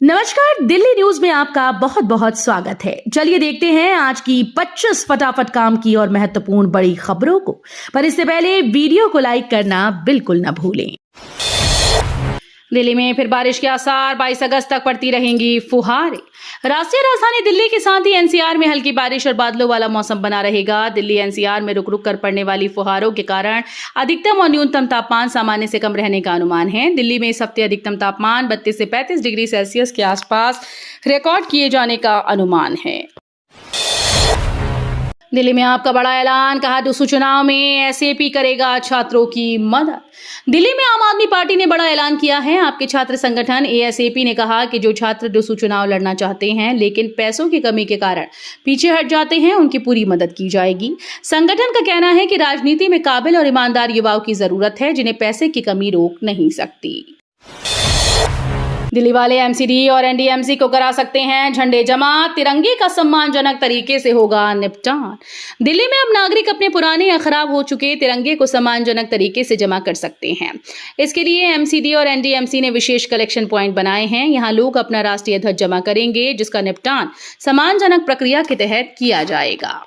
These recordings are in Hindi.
नमस्कार, दिल्ली न्यूज में आपका बहुत बहुत स्वागत है। चलिए देखते हैं आज की 25 फटाफट काम की और महत्वपूर्ण बड़ी खबरों को। पर इससे पहले वीडियो को लाइक करना बिल्कुल न भूलें। दिल्ली में फिर बारिश के आसार, 22 अगस्त तक पड़ती रहेंगी फुहारें। राष्ट्रीय राजधानी दिल्ली के साथ ही एनसीआर में हल्की बारिश और बादलों वाला मौसम बना रहेगा। दिल्ली एनसीआर में रुक रुक कर पड़ने वाली फुहारों के कारण अधिकतम और न्यूनतम तापमान सामान्य से कम रहने का अनुमान है। दिल्ली में इस हफ्ते अधिकतम तापमान 32 से 35 डिग्री सेल्सियस के आसपास रिकॉर्ड किए जाने का अनुमान है। दिल्ली में आपका बड़ा ऐलान, कहा डूसू चुनाव में एसएपी करेगा छात्रों की मदद। दिल्ली में आम आदमी पार्टी ने बड़ा ऐलान किया है। आपके छात्र संगठन एएसएपी ने कहा कि जो छात्र डूसू चुनाव लड़ना चाहते हैं लेकिन पैसों की कमी के कारण पीछे हट जाते हैं, उनकी पूरी मदद की जाएगी। संगठन का कहना है कि राजनीति में काबिल और ईमानदार युवाओं की जरूरत है, जिन्हें पैसे की कमी रोक नहीं सकती। दिल्ली वाले एमसीडी और एनडीएमसी को करा सकते हैं झंडे जमा, तिरंगे का सम्मानजनक तरीके से होगा निपटान। दिल्ली में अब नागरिक अपने पुराने या खराब हो चुके तिरंगे को सम्मानजनक तरीके से जमा कर सकते हैं। इसके लिए एमसीडी और एनडीएमसी ने विशेष कलेक्शन पॉइंट बनाए हैं। यहाँ लोग अपना राष्ट्रीय ध्वज जमा करेंगे, जिसका निपटान सम्मानजनक प्रक्रिया के तहत किया जाएगा।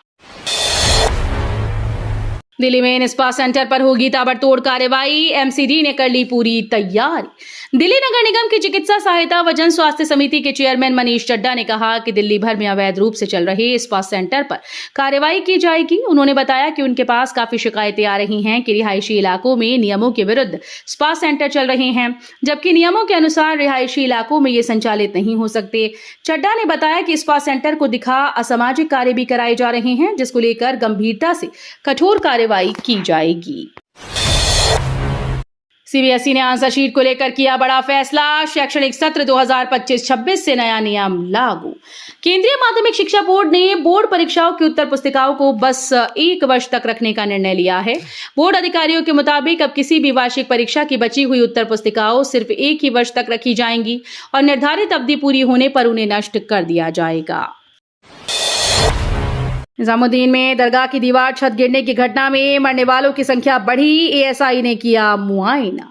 दिल्ली में निस्पा सेंटर पर होगी ताबड़तोड़ कार्रवाई, एमसीडी ने कर ली पूरी तैयारी। दिल्ली नगर निगम की चिकित्सा सहायता व जन स्वास्थ्य समिति के चेयरमैन मनीष चड्डा ने कहा कि दिल्ली भर में अवैध रूप से चल रहे स्पा सेंटर पर कार्रवाई की जाएगी। उन्होंने बताया कि उनके पास काफी शिकायतें आ रही हैं कि रिहायशी इलाकों में नियमों के विरुद्ध स्पा सेंटर चल रहे हैं, जबकि नियमों के अनुसार रिहायशी इलाकों में ये संचालित नहीं हो सकते। चड्डा ने बताया कि स्पा सेंटर को दिखा असामाजिक कार्य भी कराए जा रहे हैं, जिसको लेकर गंभीरता से कठोर कार्रवाई की जाएगी। सीबीएसई ने आंसर शीट को लेकर किया बड़ा फैसला, शैक्षणिक सत्र 2025-26 से नया नियम लागू। केंद्रीय माध्यमिक शिक्षा बोर्ड ने बोर्ड परीक्षाओं की उत्तर पुस्तिकाओं को बस 1 वर्ष तक रखने का निर्णय लिया है। बोर्ड अधिकारियों के मुताबिक अब किसी भी वार्षिक परीक्षा की बची हुई उत्तर पुस्तिकाओं सिर्फ 1 ही वर्ष तक रखी जाएंगी और निर्धारित अवधि पूरी होने पर उन्हें नष्ट कर दिया जाएगा। निजामुद्दीन में दरगाह की दीवार छत गिरने की घटना में मरने वालों की संख्या बढ़ी, एएसआई ने किया मुआयना।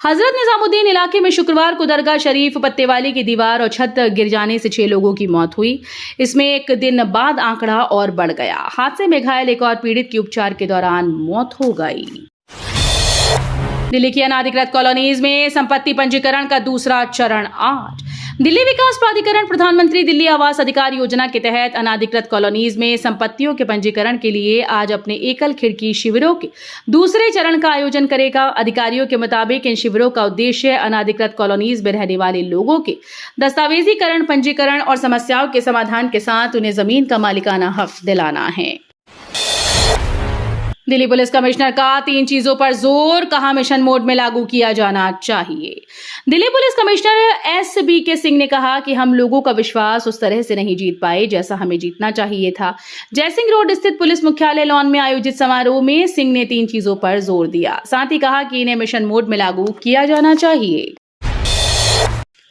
हजरत निजामुद्दीन इलाके में शुक्रवार को दरगाह शरीफ पत्तेवाली की दीवार और छत गिर जाने से 6 लोगों की मौत हुई। इसमें एक दिन बाद आंकड़ा और बढ़ गया। हादसे में घायल एक और पीड़ित की उपचार के दौरान मौत हो गई। दिल्ली की अनाधिकृत कॉलोनीज में संपत्ति पंजीकरण का दूसरा चरण आज। दिल्ली विकास प्राधिकरण प्रधानमंत्री दिल्ली आवास अधिकार योजना के तहत अनाधिकृत कॉलोनीज में संपत्तियों के पंजीकरण के लिए आज अपने एकल खिड़की शिविरों के दूसरे चरण का आयोजन करेगा। अधिकारियों के मुताबिक इन शिविरों का उद्देश्य अनाधिकृत कॉलोनीज में रहने वाले लोगों के दस्तावेजीकरण, पंजीकरण और समस्याओं के समाधान के साथ उन्हें जमीन का मालिकाना हक दिलाना है। दिल्ली पुलिस कमिश्नर का 3 चीजों पर जोर, कहा मिशन मोड में लागू किया जाना चाहिए। Delhi police commissioner SBK Singh ने कहा कि हम लोगों का विश्वास उस तरह से नहीं जीत पाए जैसा हमें जीतना चाहिए था। जयसिंह रोड स्थित पुलिस मुख्यालय लॉन में आयोजित समारोह में सिंह ने 3 चीजों पर जोर दिया। साथ ही कहा कि इन्हें मिशन मोड में लागू किया जाना चाहिए।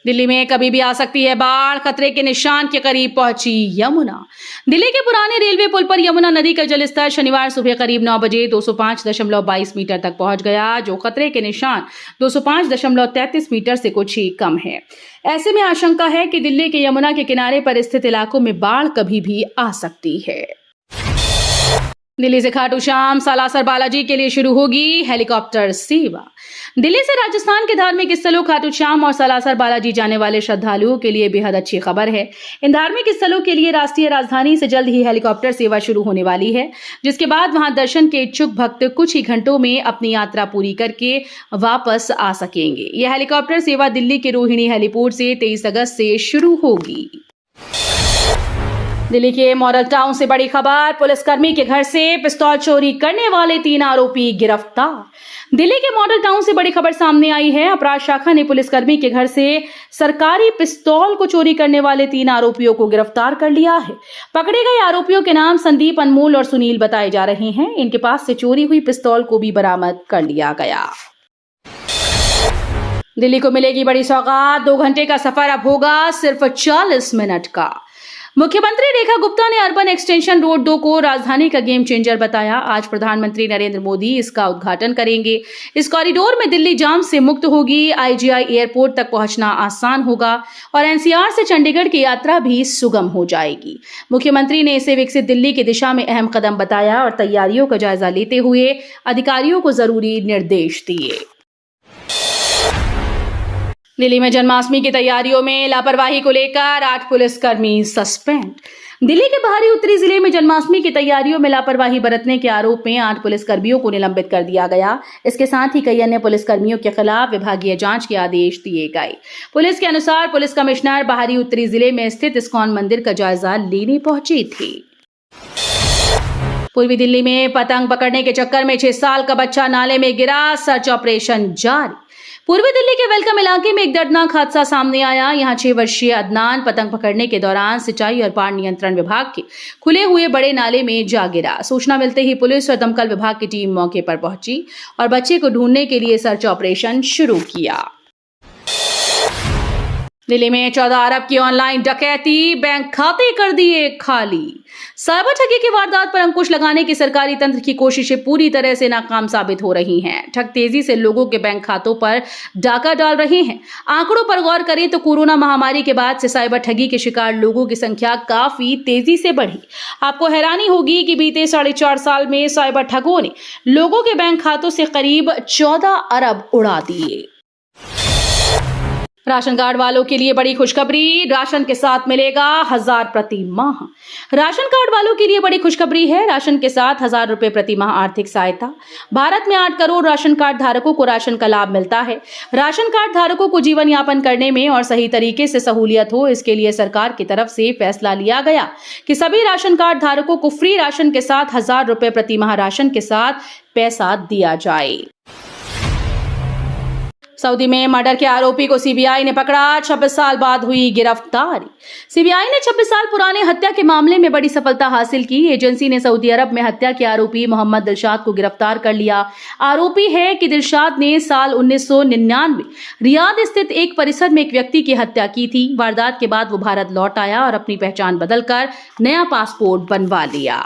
दिल्ली में कभी भी आ सकती है बाढ़, खतरे के निशान के करीब पहुंची यमुना। दिल्ली के पुराने रेलवे पुल पर यमुना नदी का जलस्तर शनिवार सुबह करीब 9 बजे 205.22 मीटर तक पहुंच गया, जो खतरे के निशान 205.33 मीटर से कुछ ही कम है। ऐसे में आशंका है कि दिल्ली के यमुना के किनारे पर स्थित इलाकों में बाढ़ कभी भी आ सकती है। दिल्ली से खाटू श्याम सालासर बालाजी के लिए शुरू होगी हेलीकॉप्टर सेवा। दिल्ली से राजस्थान के धार्मिक स्थलों खाटू श्याम और सालासर बालाजी जाने वाले श्रद्धालुओं के लिए बेहद अच्छी खबर है। इन धार्मिक स्थलों के लिए राष्ट्रीय राजधानी से जल्द ही हेलीकॉप्टर सेवा शुरू होने वाली है, जिसके बाद वहां दर्शन के इच्छुक भक्त कुछ ही घंटों में अपनी यात्रा पूरी करके वापस आ सकेंगे। यह हेलीकॉप्टर सेवा दिल्ली के रोहिणी हेलीपोर्ट से 23 अगस्त से शुरू होगी। दिल्ली के मॉडल टाउन से बड़ी खबर, पुलिसकर्मी के घर से पिस्तौल चोरी करने वाले 3 आरोपी गिरफ्तार। दिल्ली के मॉडल टाउन से बड़ी खबर सामने आई है। अपराध शाखा ने पुलिसकर्मी के घर से सरकारी पिस्तौल को चोरी करने वाले 3 आरोपियों को गिरफ्तार कर लिया है। पकड़े गए आरोपियों के नाम संदीप, अनमोल और सुनील बताए जा रहे हैं। इनके पास से चोरी हुई पिस्तौल को भी बरामद कर लिया गया। दिल्ली को मिलेगी बड़ी सौगात, 2 घंटे का सफर अब होगा सिर्फ 40 मिनट का। मुख्यमंत्री रेखा गुप्ता ने अर्बन एक्सटेंशन रोड 2 को राजधानी का गेम चेंजर बताया। आज प्रधानमंत्री नरेंद्र मोदी इसका उद्घाटन करेंगे। इस कॉरिडोर में दिल्ली जाम से मुक्त होगी, आईजीआई एयरपोर्ट तक पहुंचना आसान होगा और एनसीआर से चंडीगढ़ की यात्रा भी सुगम हो जाएगी। मुख्यमंत्री ने इसे विकसित दिल्ली की दिशा में अहम कदम बताया और तैयारियों का जायजा लेते हुए अधिकारियों को जरूरी निर्देश दिए। दिल्ली में जन्माष्टमी की तैयारियों में लापरवाही को लेकर 8 पुलिसकर्मी सस्पेंड। दिल्ली के बाहरी उत्तरी जिले में जन्माष्टमी की तैयारियों में लापरवाही बरतने के आरोप में 8 पुलिसकर्मियों को निलंबित कर दिया गया। इसके साथ ही कई अन्य पुलिसकर्मियों के खिलाफ विभागीय जांच के आदेश दिए गए। पुलिस के अनुसार पुलिस कमिश्नर बाहरी उत्तरी जिले में स्थित इस्कॉन मंदिर का जायजा लेने पहुंची थी। पूर्वी दिल्ली में पतंग पकड़ने के चक्कर में 6 साल का बच्चा नाले में गिरा, सर्च ऑपरेशन जारी। पूर्वी दिल्ली के वेलकम इलाके में एक दर्दनाक हादसा सामने आया। यहां 6 वर्षीय अदनान पतंग पकड़ने के दौरान सिंचाई और बाढ़ नियंत्रण विभाग के खुले हुए बड़े नाले में जा गिरा। सूचना मिलते ही पुलिस और दमकल विभाग की टीम मौके पर पहुंची और बच्चे को ढूंढने के लिए सर्च ऑपरेशन शुरू किया। दिल्ली में 14 अरब की ऑनलाइन डकैती, बैंक खाते कर दिए खाली। साइबर ठगी की वारदात पर अंकुश लगाने की सरकारी तंत्र की कोशिशें पूरी तरह से नाकाम साबित हो रही हैं। ठग तेजी से लोगों के बैंक खातों पर डाका डाल रहे हैं। आंकड़ों पर गौर करें तो कोरोना महामारी के बाद से साइबर ठगी के शिकार लोगों की संख्या काफी तेजी से बढ़ी। आपको हैरानी होगी कि बीते 4.5 साल में साइबर ठगों ने लोगों के बैंक खातों से करीब 14 अरब उड़ा दिए। राशन कार्ड वालों के लिए बड़ी खुशखबरी, राशन के साथ मिलेगा 1000 प्रति माह। राशन कार्ड वालों के लिए बड़ी खुशखबरी है। राशन के साथ 1000 रुपए प्रति माह आर्थिक सहायता। भारत में 8 करोड़ राशन कार्ड धारकों को राशन का लाभ मिलता है। राशन कार्ड धारकों को जीवन यापन करने में और सही तरीके से सहूलियत हो, इसके लिए सरकार की तरफ से फैसला लिया गया कि सभी राशन कार्ड धारकों को फ्री राशन के साथ 1000 रुपए प्रति माह राशन के साथ पैसा दिया जाए। सऊदी में मर्डर के आरोपी को सीबीआई ने पकड़ा, 26 साल बाद हुई गिरफ्तारी। सीबीआई ने 26 साल पुराने हत्या के मामले में बड़ी सफलता हासिल की। एजेंसी ने सऊदी अरब में हत्या के आरोपी मोहम्मद दिलशाद को गिरफ्तार कर लिया। आरोपी है कि दिलशाद ने साल 1999 रियाद स्थित एक परिसर में एक व्यक्ति की हत्या की थी। वारदात के बाद वो भारत लौट आया और अपनी पहचान बदलकर नया पासपोर्ट बनवा लिया।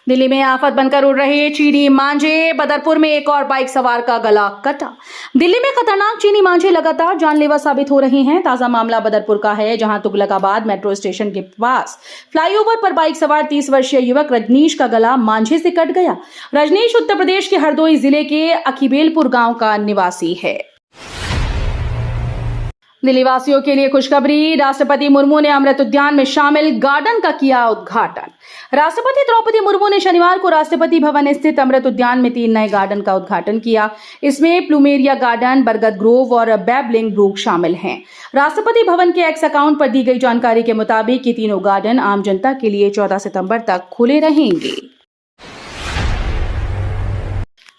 दिल्ली में आफत बनकर उड़ रहे चीनी मांझे, बदरपुर में एक और बाइक सवार का गला कटा। दिल्ली में खतरनाक चीनी मांझे लगातार जानलेवा साबित हो रहे हैं। ताजा मामला बदरपुर का है, जहां तुगलकाबाद मेट्रो स्टेशन के पास फ्लाईओवर पर बाइक सवार 30 वर्षीय युवक रजनीश का गला मांझे से कट गया। रजनीश उत्तर प्रदेश के हरदोई जिले के अखिबेलपुर गांव का निवासी है। दिल्ली वासियों के लिए खुशखबरी, राष्ट्रपति मुर्मू ने अमृत उद्यान में शामिल गार्डन का किया उद्घाटन। राष्ट्रपति द्रौपदी मुर्मू ने शनिवार को राष्ट्रपति भवन स्थित अमृत उद्यान में 3 नए गार्डन का उद्घाटन किया। इसमें प्लूमेरिया गार्डन, बरगद ग्रोव और बैबलिंग ब्रूक शामिल हैं। राष्ट्रपति भवन के एक्स अकाउंट पर दी गई जानकारी के मुताबिक ये तीनों गार्डन आम जनता के लिए 14 सितंबर तक खुले रहेंगे।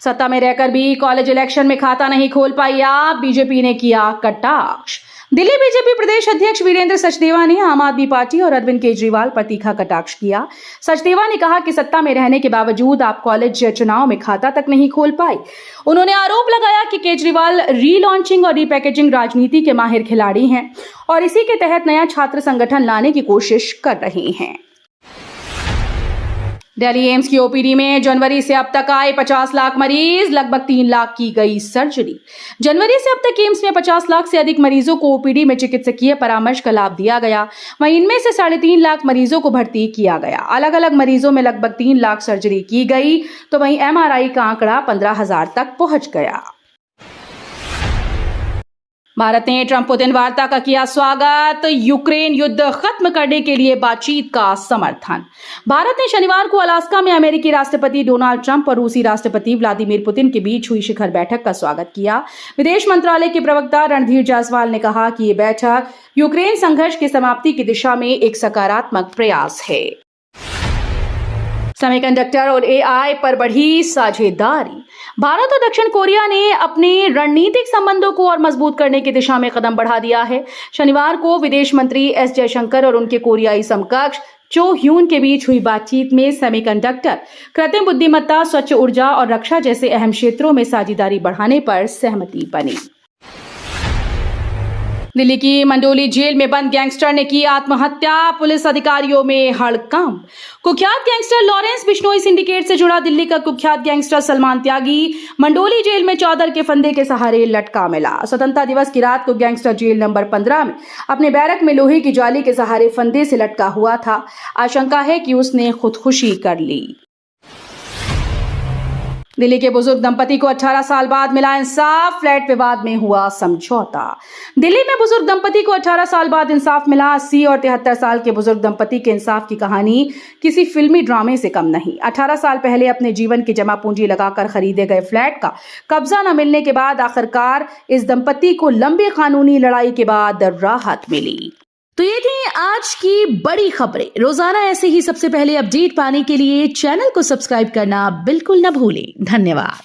सत्ता में रहकर भी कॉलेज इलेक्शन में खाता नहीं खोल पाई आप, बीजेपी ने किया कटाक्ष। दिल्ली बीजेपी प्रदेश अध्यक्ष वीरेंद्र सचदेवा ने आम आदमी पार्टी और अरविंद केजरीवाल पर तीखा कटाक्ष किया। सचदेवा ने कहा कि सत्ता में रहने के बावजूद आप कॉलेज चुनाव में खाता तक नहीं खोल पाए। उन्होंने आरोप लगाया कि केजरीवाल रीलॉन्चिंग और रीपैकेजिंग राजनीति के माहिर खिलाड़ी हैं और इसी के तहत नया छात्र संगठन लाने की कोशिश कर रहे हैं। दिल्ली एम्स की ओपीडी में जनवरी से अब तक आए 50 लाख मरीज, लगभग 3 लाख की गई सर्जरी। जनवरी से अब तक एम्स में 50 लाख से अधिक मरीजों को ओपीडी में चिकित्सकीय परामर्श का लाभ दिया गया। वहीं इनमें से 3.5 लाख मरीजों को भर्ती किया गया। अलग अलग मरीजों में लगभग 3 लाख सर्जरी की गई, तो वहीं एमआरआई का आंकड़ा 15,000 तक पहुंच गया। भारत ने ट्रंप पुतिन वार्ता का किया स्वागत, यूक्रेन युद्ध खत्म करने के लिए बातचीत का समर्थन। भारत ने शनिवार को अलास्का में अमेरिकी राष्ट्रपति डोनाल्ड ट्रंप और रूसी राष्ट्रपति व्लादिमीर पुतिन के बीच हुई शिखर बैठक का स्वागत किया। विदेश मंत्रालय के प्रवक्ता रणधीर जायसवाल ने कहा कि ये बैठक यूक्रेन संघर्ष की समाप्ति की दिशा में एक सकारात्मक प्रयास है। सेमीकंडक्टर और एआई पर बढ़ी साझेदारी। भारत और दक्षिण कोरिया ने अपने रणनीतिक संबंधों को और मजबूत करने की दिशा में कदम बढ़ा दिया है। शनिवार को विदेश मंत्री एस जयशंकर और उनके कोरियाई समकक्ष चो ह्यून के बीच हुई बातचीत में सेमीकंडक्टर, कृत्रिम बुद्धिमत्ता, स्वच्छ ऊर्जा और रक्षा जैसे अहम क्षेत्रों में साझेदारी बढ़ाने पर सहमति बनी। दिल्ली की मंडोली जेल में बंद गैंगस्टर ने की आत्महत्या, पुलिस अधिकारियों में हड़कंप। कुख्यात गैंगस्टर लॉरेंस बिश्नोई सिंडिकेट से जुड़ा दिल्ली का कुख्यात गैंगस्टर सलमान त्यागी मंडोली जेल में चादर के फंदे के सहारे लटका मिला। स्वतंत्रता दिवस की रात को गैंगस्टर जेल नंबर 15 में अपने बैरक में लोहे की जाली के सहारे फंदे से लटका हुआ था। आशंका है कि उसने खुदकुशी कर ली। दिल्ली के बुजुर्ग दंपति को 18 साल बाद मिला इंसाफ, फ्लैट विवाद में हुआ समझौता। दिल्ली में बुजुर्ग दंपति को 18 साल बाद इंसाफ मिला। 80 और 73 साल के बुजुर्ग दंपति के इंसाफ की कहानी किसी फिल्मी ड्रामे से कम नहीं। 18 साल पहले अपने जीवन की जमा पूंजी लगाकर खरीदे गए फ्लैट का कब्जा न मिलने के बाद आखिरकार इस दंपति को लंबी कानूनी लड़ाई के बाद राहत मिली। तो ये थी आज की बड़ी खबरें। रोजाना ऐसे ही सबसे पहले अपडेट पाने के लिए चैनल को सब्सक्राइब करना बिल्कुल न भूलें। धन्यवाद।